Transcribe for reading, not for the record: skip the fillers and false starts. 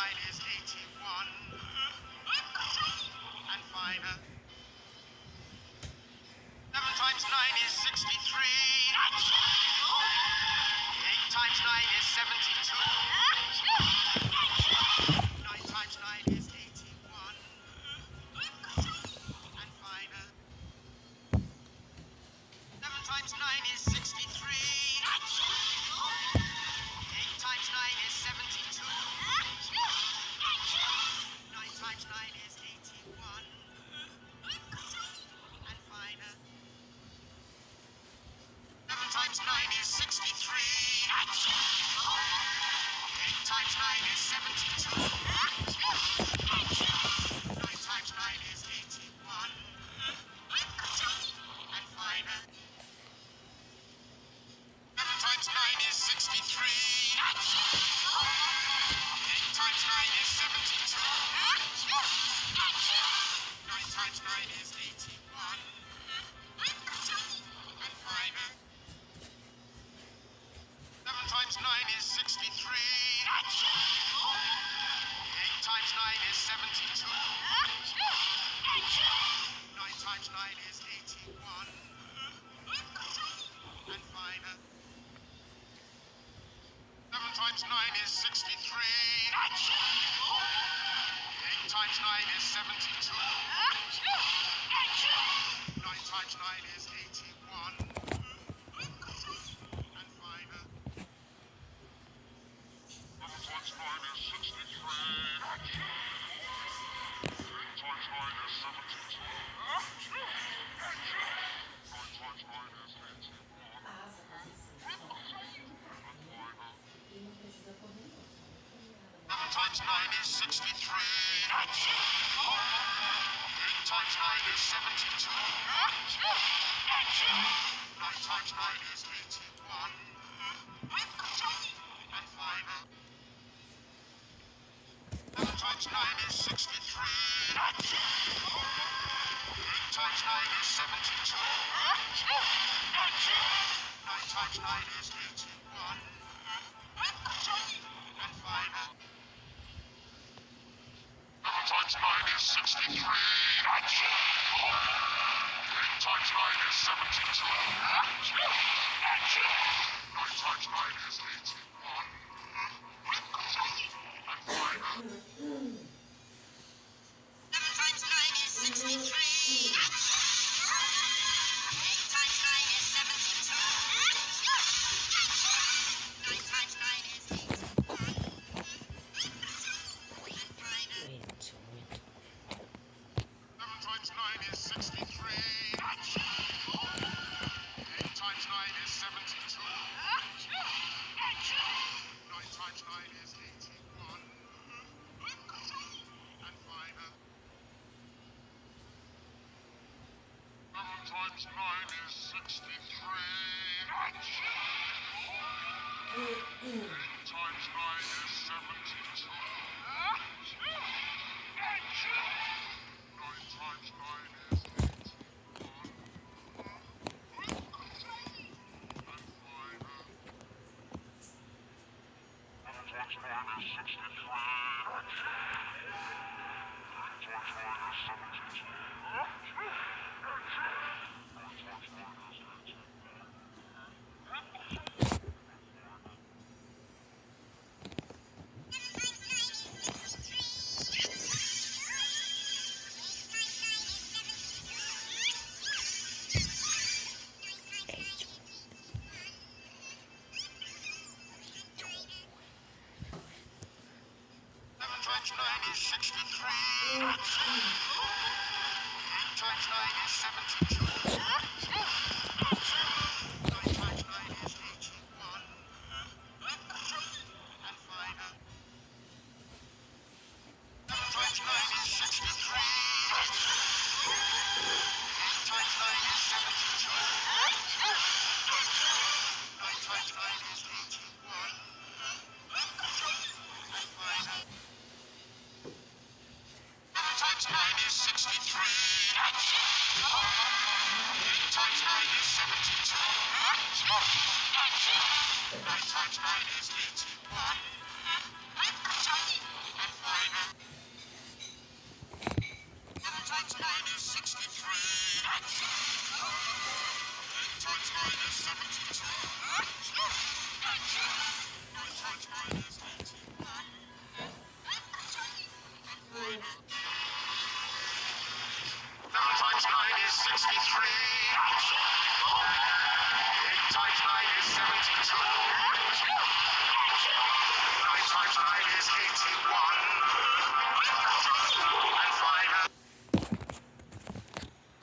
9 is 81. And final. 7 times 9 is 63. 8 times 9 is 72. 9 times 9 is 81. And final. 7 times 9 is 63. 8 times 9 is 72. 9 times 9 is 81. And final. 7 times 9 is 63. 8 times 9 is 72. 9 times 9 is 81. And final. 7 times 9 is 63. 8 times 9 is 72. 9 times 9 is 81. And final. 7 times 9 is 63. 8 times 9 is 72. 9 times 9 is 81. And final. 7 times 9 is 63. 8 times 9 is 72. 9 times 9 is 81. And final. 7 times 9 is 63. 8 times 9 is 72. 9 times 9 is 81. And final. 7 times 9 is 63. 8 times 9 is 72. 9 times 9 is 81. And final. 7 times 9 is 63. 8 times 9 is 72. 9 times 9 is 81. And final. 7 times 9 is 63. 8 times 9 is 72. 9 times 9 is 81. And final. 7 times 9 is 63. 8 times 9 is 72. 9 times 9 is 81. And final. 7 times 9 is 63. 8 times 9 is 72. 9 times 9 is 81. And final. 7 times 9 is 63. 8 times 9 is 72. 9 times 9 is 81. And final. 7 times 9 is 63. 8 times 9 is 72. 9 times 9 is 81. Seven times 9 is 63. 8 times 9 is 72. 9 times 9 is 81. And final. 7 times 9 is 63. 8 times 9 is 72. 9 times 9 is 81. And final. 7 times 9 is 63. 8 times 9 is 72. 9 times 9 is 81. times 9 is 63. 8 times 9 is 72.